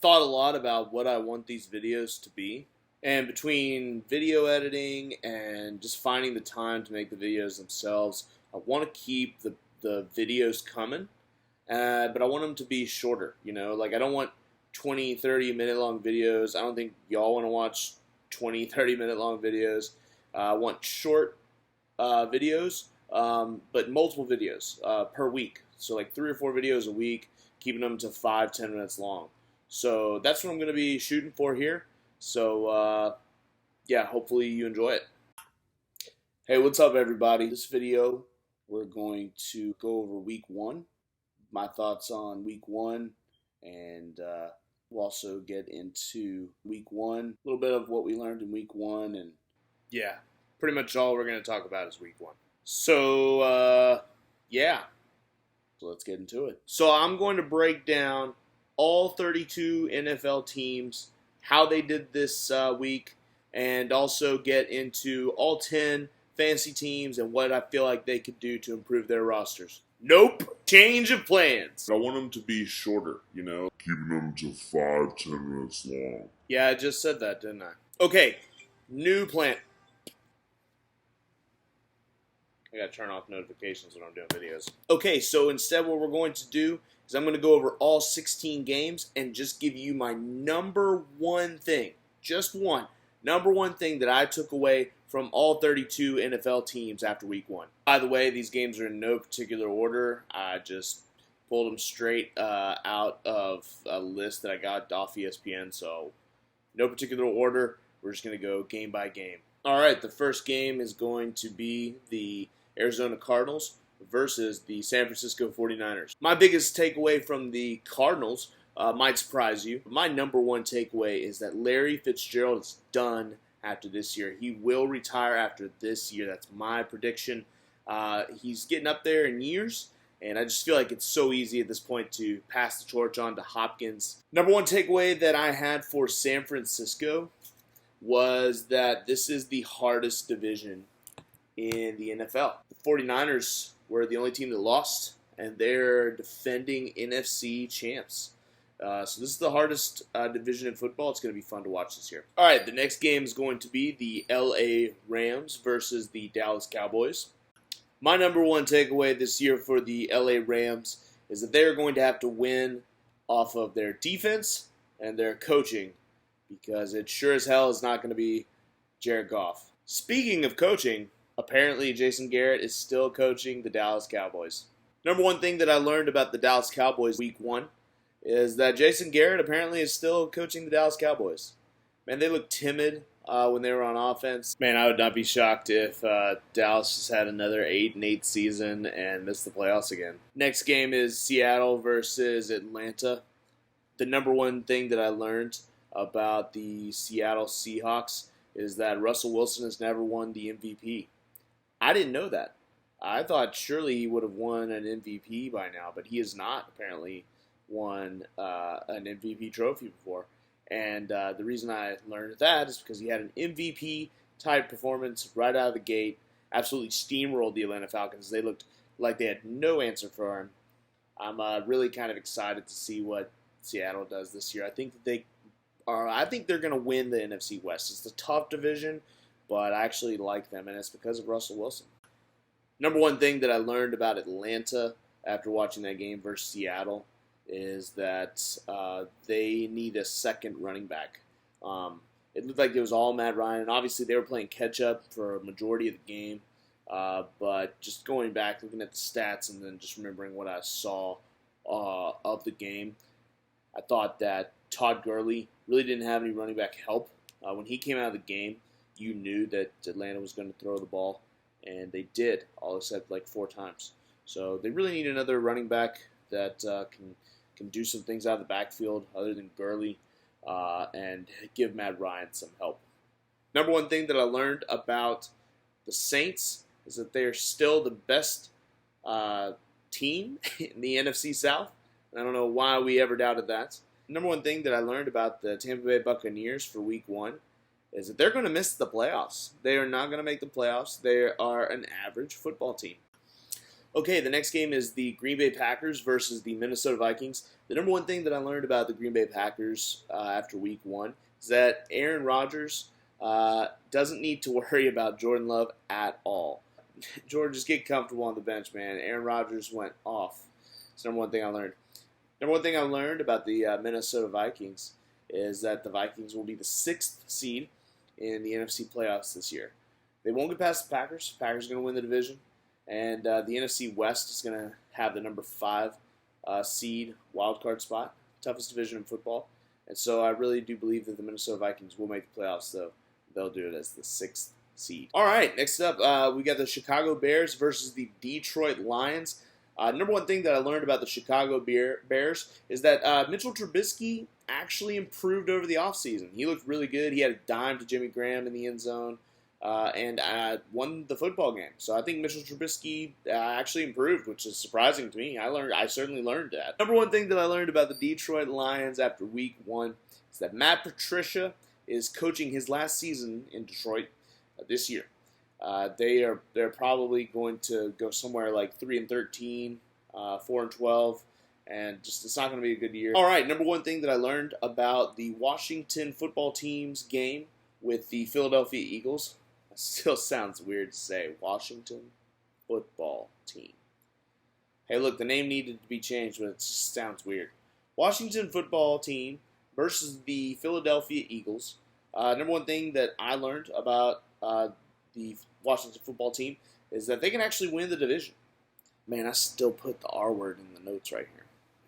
thought a lot about what I want these videos to be. And between video editing and just finding the time to make the videos themselves, I want to keep the videos coming, but I want them to be shorter. Like I don't want 20, 30-minute long videos. I don't think y'all want to watch 20, 30-minute long videos. I want short videos, but multiple videos per week. So like 3 or 4 videos a week, keeping them to 5, 10 minutes long. So that's what I'm going to be shooting for here. So, yeah, hopefully you enjoy it. Hey, what's up, everybody? This video, we're going to go over week 1, my thoughts on week 1, and we'll also get into week 1, a little bit of what we learned in week 1, and yeah, pretty much all we're going to talk about is week 1. So, yeah, so let's get into it. So I'm going to break down all 32 NFL teams, how they did this week, and also get into all 10 fantasy teams and what I feel like they could do to improve their rosters. Nope. Change of plans. I want them to be shorter, keeping them to 5, 10 minutes long. Yeah, I just said that, didn't I? Okay, new plan. I gotta turn off notifications when I'm doing videos. Okay, so instead what we're going to do is I'm going to go over all 16 games and just give you my number one thing, just one, number one thing that I took away from all 32 NFL teams after week 1. By the way, these games are in no particular order. I just pulled them straight out of a list that I got off ESPN, so no particular order. We're just going to go game by game. All right, the first game is going to be the Arizona Cardinals versus the San Francisco 49ers. My biggest takeaway from the Cardinals might surprise you. My number one takeaway is that Larry Fitzgerald is done after this year. He will retire after this year. That's my prediction. He's getting up there in years, and I just feel like it's so easy at this point to pass the torch on to Hopkins. Number one takeaway that I had for San Francisco was that this is the hardest division in the NFL. The 49ers were the only team that lost, and they're defending NFC champs. So this is the hardest division in football. It's going to be fun to watch this year. All right, the next game is going to be the LA Rams versus the Dallas Cowboys. My number one takeaway this year for the LA Rams is that they're going to have to win off of their defense and their coaching, because it sure as hell is not going to be Jared Goff. Speaking of coaching, apparently Jason Garrett is still coaching the Dallas Cowboys. Number one thing that I learned about the Dallas Cowboys week 1 is that Jason Garrett apparently is still coaching the Dallas Cowboys. Man, they look timid when they were on offense. Man, I would not be shocked if Dallas just had another 8-8 season and missed the playoffs again. Next game is Seattle versus Atlanta. The number one thing that I learned about the Seattle Seahawks is that Russell Wilson has never won the MVP. I didn't know that. I thought surely he would have won an MVP by now, but he has not apparently won an MVP trophy before. And the reason I learned that is because he had an MVP-type performance right out of the gate, absolutely steamrolled the Atlanta Falcons. They looked like they had no answer for him. I'm really kind of excited to see what Seattle does this year. I think they're going to win the NFC West. It's a tough division, but I actually like them, and it's because of Russell Wilson. Number one thing that I learned about Atlanta after watching that game versus Seattle is that they need a second running back. It looked like it was all Matt Ryan, and obviously they were playing catch-up for a majority of the game, but just going back, looking at the stats, and then just remembering what I saw of the game, I thought that Todd Gurley really didn't have any running back help. When he came out of the game, you knew that Atlanta was going to throw the ball, and they did, all except like 4 times. So they really need another running back that can do some things out of the backfield other than Gurley and give Matt Ryan some help. Number one thing that I learned about the Saints is that they're still the best team in the NFC South. I don't know why we ever doubted that. Number one thing that I learned about the Tampa Bay Buccaneers for week 1 is that they're going to miss the playoffs. They are not going to make the playoffs. They are an average football team. Okay, the next game is the Green Bay Packers versus the Minnesota Vikings. The number one thing that I learned about the Green Bay Packers after week one is that Aaron Rodgers doesn't need to worry about Jordan Love at all. Jordan, just get comfortable on the bench, man. Aaron Rodgers went off. That's the number one thing I learned. Number one thing I learned about the Minnesota Vikings is that the Vikings will be the 6th seed in the NFC playoffs this year. They won't get past the Packers. The Packers are going to win the division. And the NFC West is going to have the number 5 seed wildcard spot. Toughest division in football. And so I really do believe that the Minnesota Vikings will make the playoffs, though. They'll do it as the 6th seed. All right, next up, we got the Chicago Bears versus the Detroit Lions. Number one thing that I learned about the Chicago Bears is that Mitchell Trubisky actually improved over the offseason. He looked really good. He had a dime to Jimmy Graham in the end zone and won the football game. So I think Mitchell Trubisky actually improved, which is surprising to me. I certainly learned that. Number one thing that I learned about the Detroit Lions after week one is that Matt Patricia is coaching his last season in Detroit this year. They're probably going to go somewhere like 3-13, 4-12, and just it's not going to be a good year. All right, number one thing that I learned about the Washington football team's game with the Philadelphia Eagles. It still sounds weird to say Washington football team. Hey, look, the name needed to be changed, but it just sounds weird. Washington football team versus the Philadelphia Eagles. Number one thing that I learned about the Washington football team is that they can actually win the division. Man, I still put the R word in the notes right here.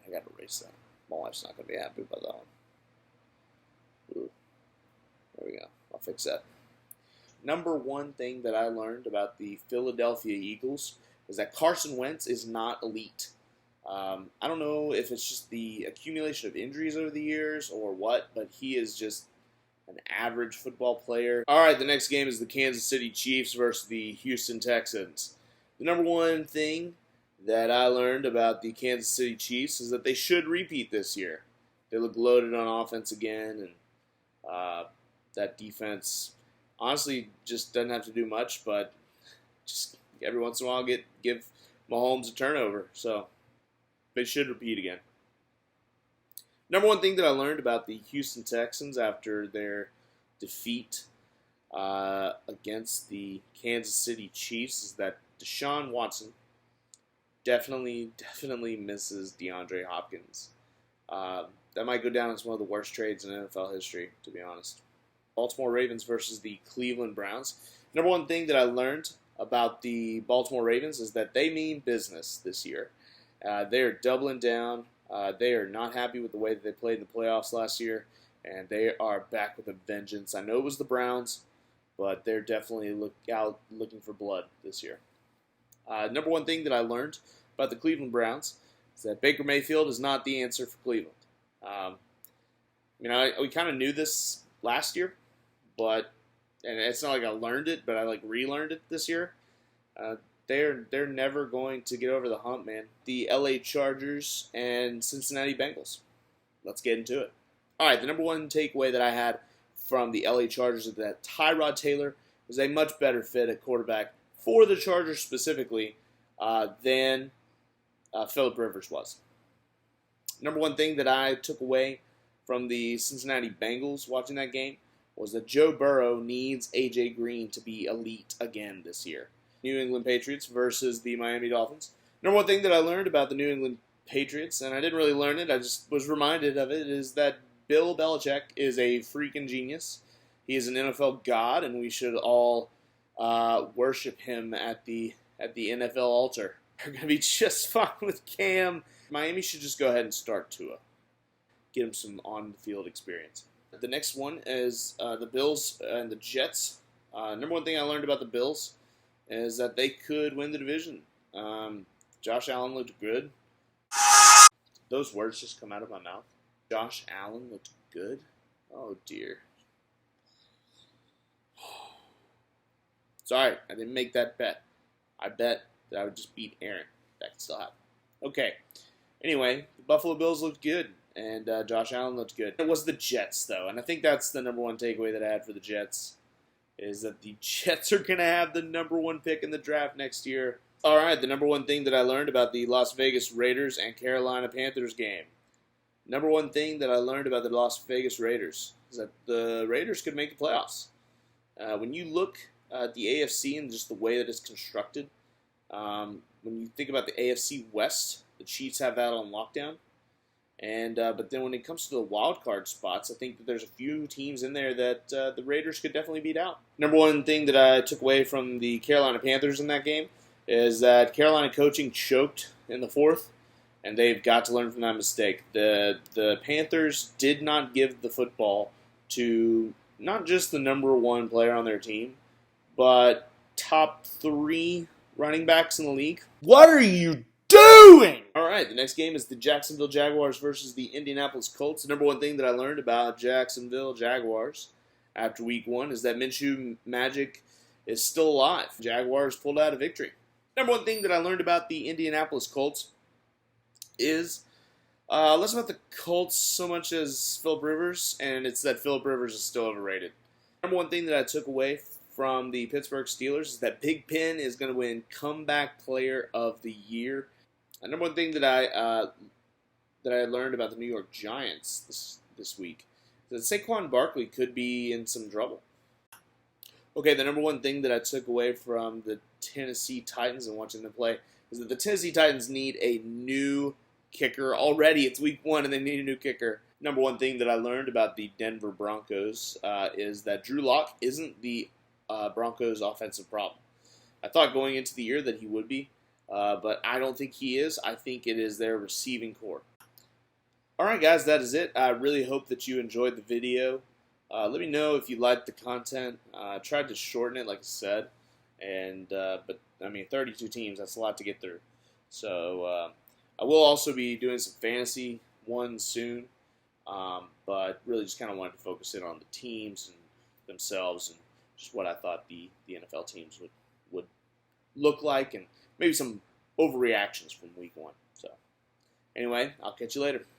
I got to erase that. My wife's not going to be happy about that one. Ooh. There we go. I'll fix that. Number one thing that I learned about the Philadelphia Eagles is that Carson Wentz is not elite. I don't know if it's just the accumulation of injuries over the years or what, but he is just an average football player. All right, the next game is the Kansas City Chiefs versus the Houston Texans. The number one thing that I learned about the Kansas City Chiefs is that they should repeat this year. They look loaded on offense again, and that defense honestly just doesn't have to do much, but just every once in a while give Mahomes a turnover. So they should repeat again. Number one thing that I learned about the Houston Texans after their defeat against the Kansas City Chiefs is that Deshaun Watson definitely misses DeAndre Hopkins. That might go down as one of the worst trades in NFL history, to be honest. Baltimore Ravens versus the Cleveland Browns. Number one thing that I learned about the Baltimore Ravens is that they mean business this year. They are doubling down. They are not happy with the way that they played in the playoffs last year, and they are back with a vengeance. I know it was the Browns, but they're definitely looking for blood this year. Number one thing that I learned about the Cleveland Browns is that Baker Mayfield is not the answer for Cleveland. We kind of knew this last year, and it's not like I learned it, but I relearned it this year. They're never going to get over the hump, man. The LA Chargers and Cincinnati Bengals. Let's get into it. All right, the number one takeaway that I had from the LA Chargers is that Tyrod Taylor was a much better fit at quarterback for the Chargers specifically than Phillip Rivers was. Number one thing that I took away from the Cincinnati Bengals watching that game was that Joe Burrow needs A.J. Green to be elite again this year. New England Patriots versus the Miami Dolphins. Number one thing that I learned about the New England Patriots, and I didn't really learn it, I just was reminded of it, is that Bill Belichick is a freaking genius. He is an NFL god, and we should all worship him at the NFL altar. They're going to be just fine with Cam. Miami should just go ahead and start Tua. Get him some on-the-field experience. The next one is the Bills and the Jets. Number one thing I learned about the Bills is that they could win the division. Josh Allen looked good. Those words just come out of my mouth. Josh Allen looked good? Oh, dear. Sorry, I didn't make that bet. I bet that I would just beat Aaron. That can still happen. Okay. Anyway, the Buffalo Bills looked good, and Josh Allen looked good. It was the Jets, though, and I think that's the number one takeaway that I had for the Jets, is that the Jets are going to have the number one pick in the draft next year. All right, the number one thing that I learned about the Las Vegas Raiders and Carolina Panthers game. Number one thing that I learned about the Las Vegas Raiders is that the Raiders could make the playoffs. When you look at the AFC and just the way that it's constructed, when you think about the AFC West, the Chiefs have that on lockdown. And but then when it comes to the wild card spots, I think that there's a few teams in there that the Raiders could definitely beat out. Number one thing that I took away from the Carolina Panthers in that game is that Carolina coaching choked in the fourth, and they've got to learn from that mistake. The Panthers did not give the football to not just the number one player on their team, but top 3 running backs in the league. What are you doing? All right, the next game is the Jacksonville Jaguars versus the Indianapolis Colts. The number one thing that I learned about Jacksonville Jaguars after week 1 is that Minshew magic is still alive. Jaguars pulled out a victory. Number one thing that I learned about the Indianapolis Colts is less about the Colts so much as Phillip Rivers, and it's that Phillip Rivers is still overrated. Number one thing that I took away from the Pittsburgh Steelers is that Big Ben is going to win Comeback Player of the Year. Number one thing that I learned about the New York Giants this week is that Saquon Barkley could be in some trouble. Okay, the number one thing that I took away from the Tennessee Titans and watching them play is that the Tennessee Titans need a new kicker. Already, it's week 1 and they need a new kicker. Number one thing that I learned about the Denver Broncos is that Drew Lock isn't the Broncos' offensive problem. I thought going into the year that he would be, but I don't think he is. I think it is their receiving core. All right, guys, that is it. I really hope that you enjoyed the video. Let me know if you liked the content. I tried to shorten it, like I said, but I mean, 32 teams, that's a lot to get through. So I will also be doing some fantasy ones soon, but really just kind of wanted to focus in on the teams and themselves and just what I thought the NFL teams would look like and maybe some overreactions from week 1. So anyway, I'll catch you later.